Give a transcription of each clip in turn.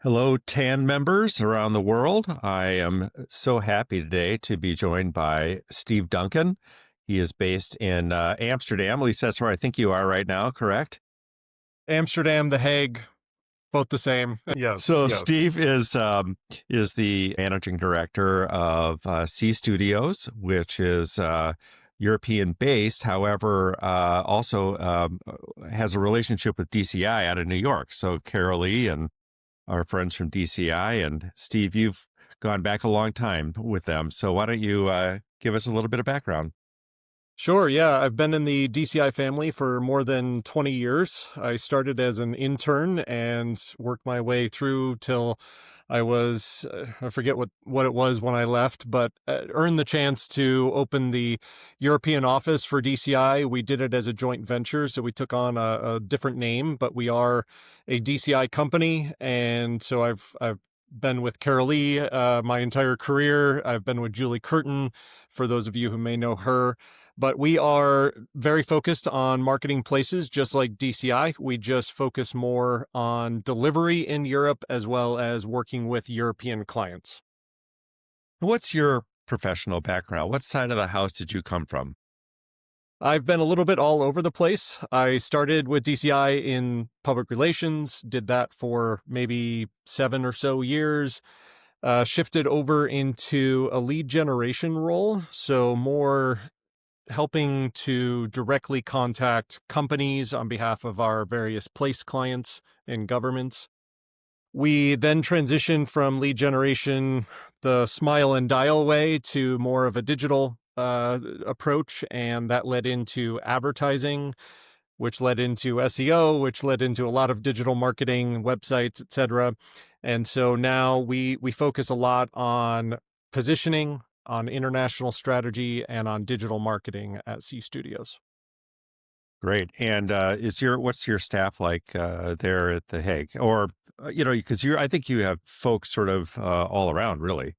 Hello, Taan members around the world. I am so happy today to be joined by Steve Duncan. He is based in Amsterdam. At least that's where I think you are right now, correct? Amsterdam, The Hague, both the same. Yes, So yes. Steve is the managing director of C Studios, which is European based. However, also has a relationship with DCI out of New York. So Carol Lee and our friends from DCI. And Steve, you've gone back a long time with them. So why don't you give us a little bit of background? Sure, yeah. I've been in the DCI family for more than 20 years. I started as an intern and worked my way through till I forget what it was when I left, but earned the chance to open the European office for DCI. We did it as a joint venture, so we took on a different name, but we are a DCI company. And so I've been with Carol Lee my entire career. I've been with Julie Curtin, for those of you who may know her. But we are very focused on marketing places, just like DCI. We just focus more on delivery in Europe as well as working with European clients. What's your professional background? What side of the house did you come from? I've been a little bit all over the place. I started with DCI in public relations, did that for maybe 7 or so years, shifted over into a lead generation role. So more helping to directly contact companies on behalf of our various place clients and governments. We then transitioned from lead generation, the smile and dial way, to more of a digital approach, and that led into advertising, which led into SEO, which led into a lot of digital marketing, websites, etc. And so now we focus a lot on positioning, on international strategy, and on digital marketing at C Studios. Great. And is your what's your staff like there at the Hague? Or because I think you have folks sort of all around, really.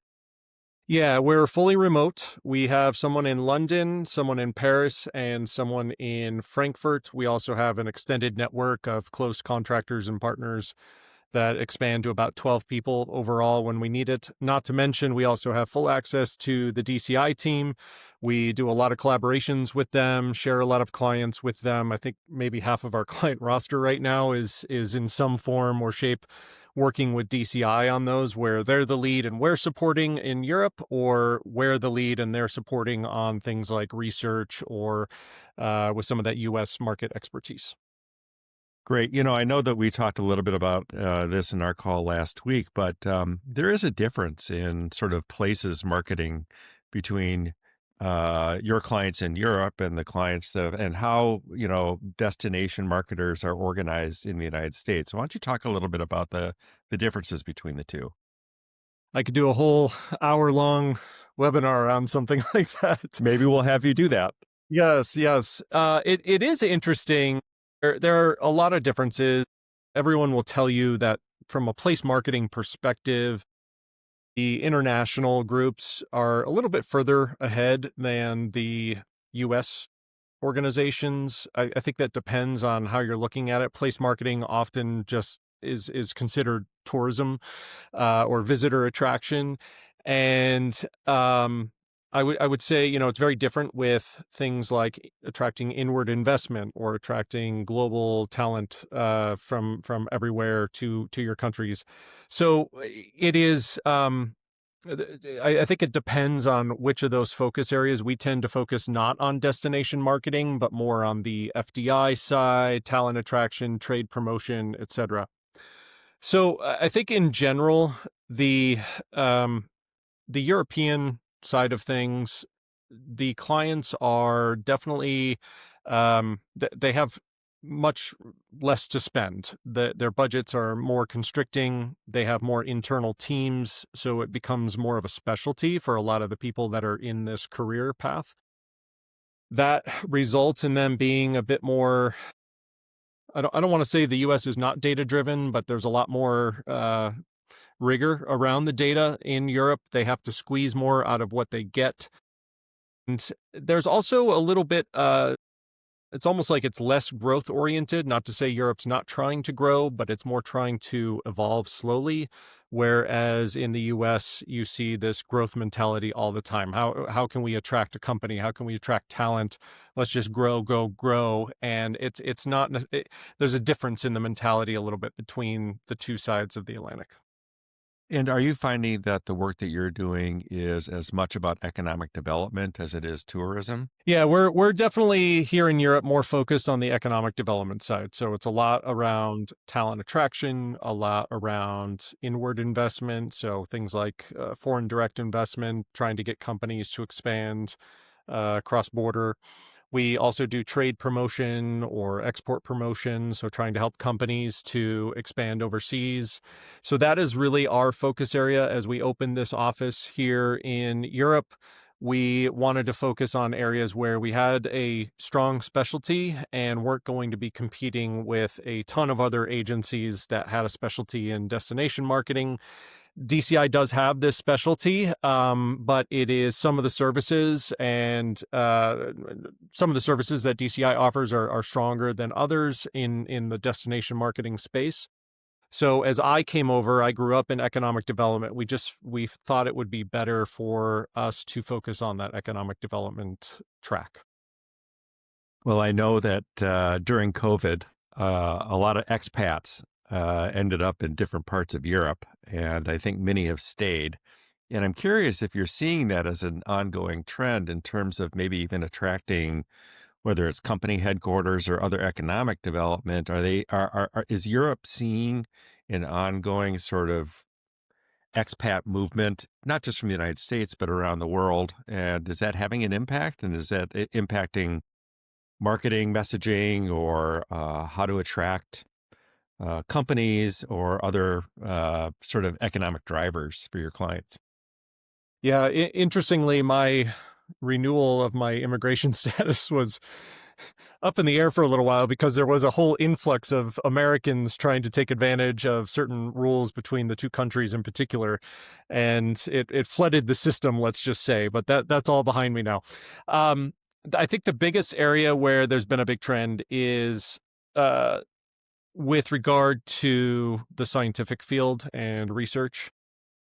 Yeah, we're fully remote. We have someone in London, someone in Paris, and someone in Frankfurt. We also have an extended network of close contractors and partners that expand to about 12 people overall when we need it. Not to mention, we also have full access to the DCI team. We do a lot of collaborations with them, share a lot of clients with them. I think maybe half of our client roster right now is in some form or shape working with DCI on those, where they're the lead and we're supporting in Europe, or we're the lead and they're supporting on things like research or with some of that US market expertise. Great. I know that we talked a little bit about this in our call last week, but there is a difference in sort of places marketing between your clients in Europe and the clients and how, destination marketers are organized in the United States. Why don't you talk a little bit about the differences between the two? I could do a whole hour long webinar on something like that. Maybe we'll have you do that. Yes, yes. It is interesting. There are a lot of differences. Everyone will tell you that from a place marketing perspective, the international groups are a little bit further ahead than the US organizations. I think that depends on how you're looking at it. Place marketing often just is considered tourism or visitor attraction, and I would say, it's very different with things like attracting inward investment or attracting global talent from everywhere to your countries. So it is. I think it depends on which of those focus areas. We tend to focus not on destination marketing, but more on the FDI side, talent attraction, trade promotion, etc. So I think in general, um, the European side of things, the clients are definitely they have much less to spend. Their budgets are more constricting. They have more internal teams, so it becomes more of a specialty for a lot of the people that are in this career path. That results in them being a bit more. I don't want to say the U.S. is not data driven, but there's a lot more rigor around the data in Europe. They have to squeeze more out of what they get. And there's also a little bit It's almost like it's less growth oriented, not to say Europe's not trying to grow, but it's more trying to evolve slowly. Whereas in the US, you see this growth mentality all the time. How can we attract a company? How can we attract talent? Let's just grow, grow, grow. And it's not there's a difference in the mentality a little bit between the two sides of the Atlantic. And are you finding that the work that you're doing is as much about economic development as it is tourism? Yeah, we're definitely here in Europe more focused on the economic development side. So it's a lot around talent attraction, a lot around inward investment. So things like foreign direct investment, trying to get companies to expand cross border. We also do trade promotion or export promotion, so trying to help companies to expand overseas. So that is really our focus area as we open this office here in Europe. We wanted to focus on areas where we had a strong specialty and weren't going to be competing with a ton of other agencies that had a specialty in destination marketing. DCI does have this specialty, but it is some of the services and some of the services that DCI offers are stronger than others in the destination marketing space. So as I came over, I grew up in economic development. We thought it would be better for us to focus on that economic development track. Well, I know that during COVID, a lot of expats ended up in different parts of Europe, and I think many have stayed. And I'm curious if you're seeing that as an ongoing trend in terms of maybe even attracting, whether it's company headquarters or other economic development. Are they is Europe seeing an ongoing sort of expat movement, not just from the United States but around the world? And is that having an impact? And is that impacting marketing, messaging, or how to attract companies or other sort of economic drivers for your clients? Yeah, interestingly, my renewal of my immigration status was up in the air for a little while because there was a whole influx of Americans trying to take advantage of certain rules between the two countries in particular, and it flooded the system, let's just say. But that's all behind me now. Um, I think the biggest area where there's been a big trend is uh, with regard to the scientific field and research.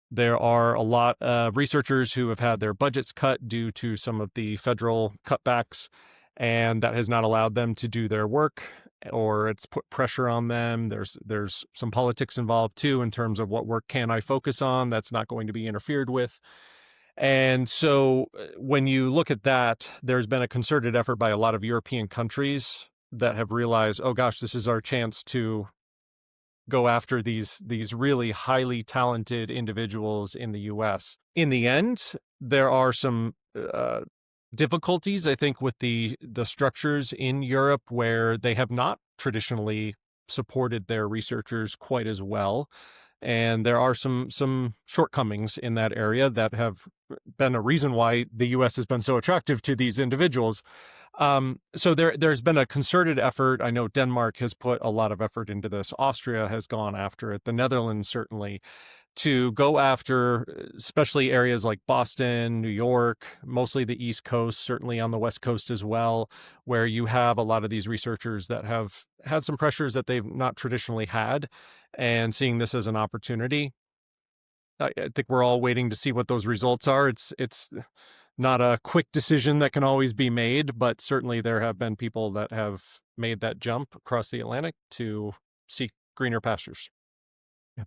There are a lot of researchers who have had their budgets cut due to some of the federal cutbacks, and that has not allowed them to do their work, or it's put pressure on them. There's some politics involved too in terms of what work can I focus on that's not going to be interfered with. And so when you look at that, there's been a concerted effort by a lot of European countries that have realized, oh gosh, this is our chance to go after these really highly talented individuals in the US. In the end, there are some difficulties, I think, with the structures in Europe where they have not traditionally supported their researchers quite as well. And there are some shortcomings in that area that have been a reason why the US has been so attractive to these individuals. So there's been a concerted effort. I know Denmark has put a lot of effort into this. Austria has gone after it. The Netherlands certainly to go after, especially areas like Boston, New York, mostly the East Coast, certainly on the West Coast as well, where you have a lot of these researchers that have had some pressures that they've not traditionally had, and seeing this as an opportunity. I think we're all waiting to see what those results are. It's not a quick decision that can always be made, but certainly there have been people that have made that jump across the Atlantic to seek greener pastures.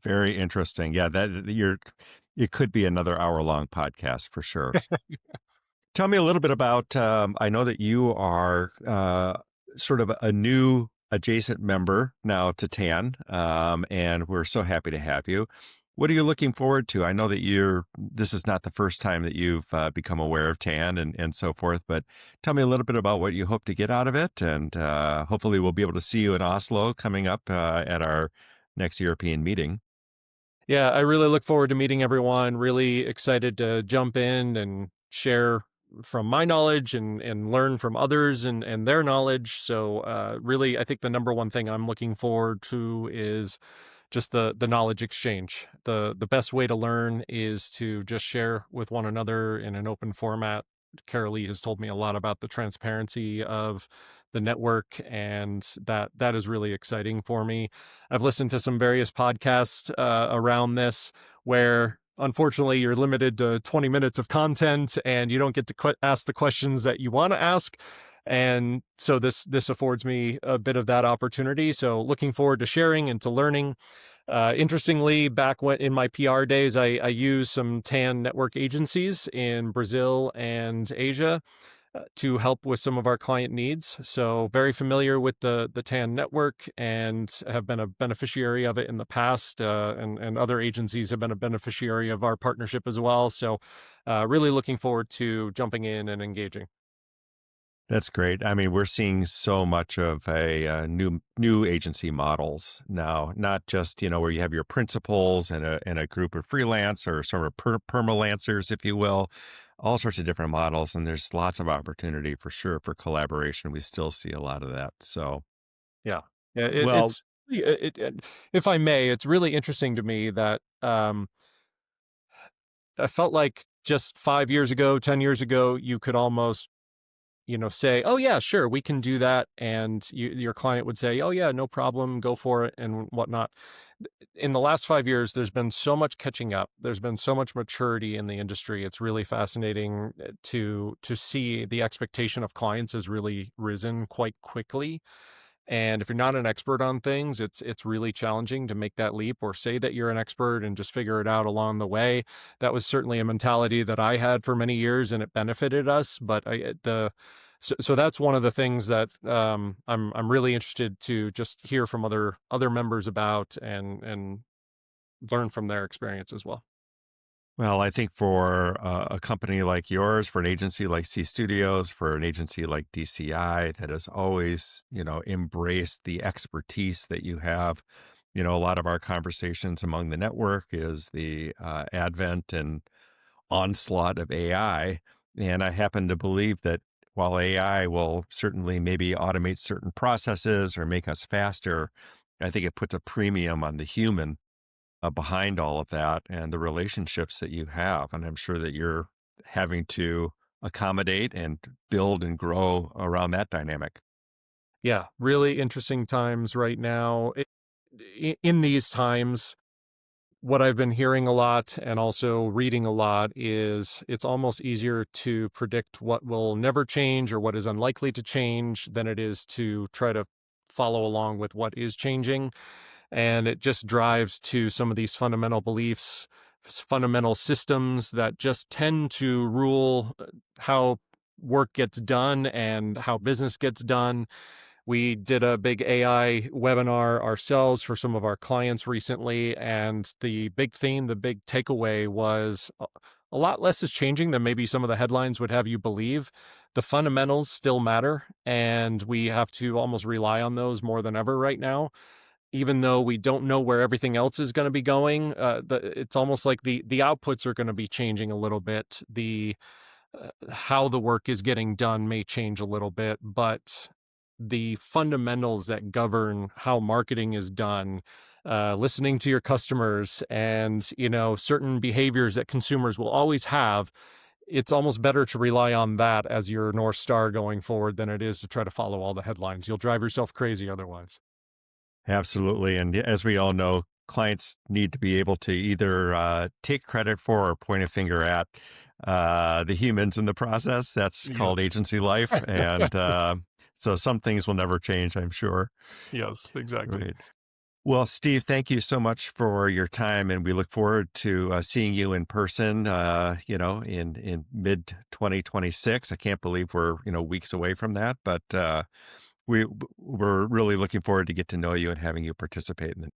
Very interesting. Yeah, it could be another hour-long podcast for sure. Tell me a little bit about, I know that you are sort of a new adjacent member now to Tan, and we're so happy to have you. What are you looking forward to? I know that this is not the first time that you've become aware of Tan and so forth, but tell me a little bit about what you hope to get out of it. And hopefully we'll be able to see you in Oslo coming up at our next European meeting. Yeah, I really look forward to meeting everyone. Really excited to jump in and share from my knowledge and learn from others and their knowledge. So really, I think the number one thing I'm looking forward to is just the knowledge exchange. The best way to learn is to just share with one another in an open format. Carolee has told me a lot about the transparency of the network, and that is really exciting for me. I've listened to some various podcasts around this where unfortunately you're limited to 20 minutes of content and you don't get to ask the questions that you want to ask. And so this affords me a bit of that opportunity. So looking forward to sharing and to learning. Interestingly, back when in my PR days, I used some Taan network agencies in Brazil and Asia to help with some of our client needs. So very familiar with the Taan network and have been a beneficiary of it in the past. And other agencies have been a beneficiary of our partnership as well. So really looking forward to jumping in and engaging. That's great. I mean, we're seeing so much of new agency models now, not just, where you have your principals and a group of freelance or sort of permalancers, if you will, all sorts of different models. And there's lots of opportunity for sure for collaboration. We still see a lot of that. So, Yeah, yeah. well, If I may, it's really interesting to me that I felt like just 5 years ago, 10 years ago, you could almost say, "Oh yeah, sure, we can do that," and your client would say, "Oh yeah, no problem, go for it," and whatnot. In the last 5 years, there's been so much catching up. There's been so much maturity in the industry. It's really fascinating to see the expectation of clients has really risen quite quickly. And if you're not an expert on things, it's really challenging to make that leap or say that you're an expert and just figure it out along the way. That was certainly a mentality that I had for many years, and it benefited us. But so that's one of the things that I'm really interested to just hear from other members about and learn from their experience as well. Well, I think for a company like yours, for an agency like C Studios, for an agency like DCI that has always, embraced the expertise that you have, a lot of our conversations among the network is the advent and onslaught of AI. And I happen to believe that while AI will certainly maybe automate certain processes or make us faster, I think it puts a premium on the human behind all of that and the relationships that you have. And I'm sure that you're having to accommodate and build and grow around that dynamic. Yeah, really interesting times right now. In these times, what I've been hearing a lot and also reading a lot is it's almost easier to predict what will never change or what is unlikely to change than it is to try to follow along with what is changing. And it just drives to some of these fundamental beliefs, fundamental systems that just tend to rule how work gets done and how business gets done. We did a big AI webinar ourselves for some of our clients recently, and the big theme, the big takeaway was a lot less is changing than maybe some of the headlines would have you believe. The fundamentals still matter, and we have to almost rely on those more than ever right now. Even though we don't know where everything else is going to be going, it's almost like the outputs are going to be changing a little bit. The how the work is getting done may change a little bit, but the fundamentals that govern how marketing is done, listening to your customers and, certain behaviors that consumers will always have, it's almost better to rely on that as your North Star going forward than it is to try to follow all the headlines. You'll drive yourself crazy otherwise. Absolutely. And as we all know, clients need to be able to either take credit for or point a finger at the humans in the process. That's called Yes. agency life. And so some things will never change, I'm sure. Yes, exactly. Right. Well, Steve, thank you so much for your time, and we look forward to seeing you in person. In mid 2026. I can't believe we're weeks away from that, but we're really looking forward to get to know you and having you participate in it.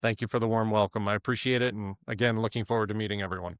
Thank you for the warm welcome. I appreciate it. And again, looking forward to meeting everyone.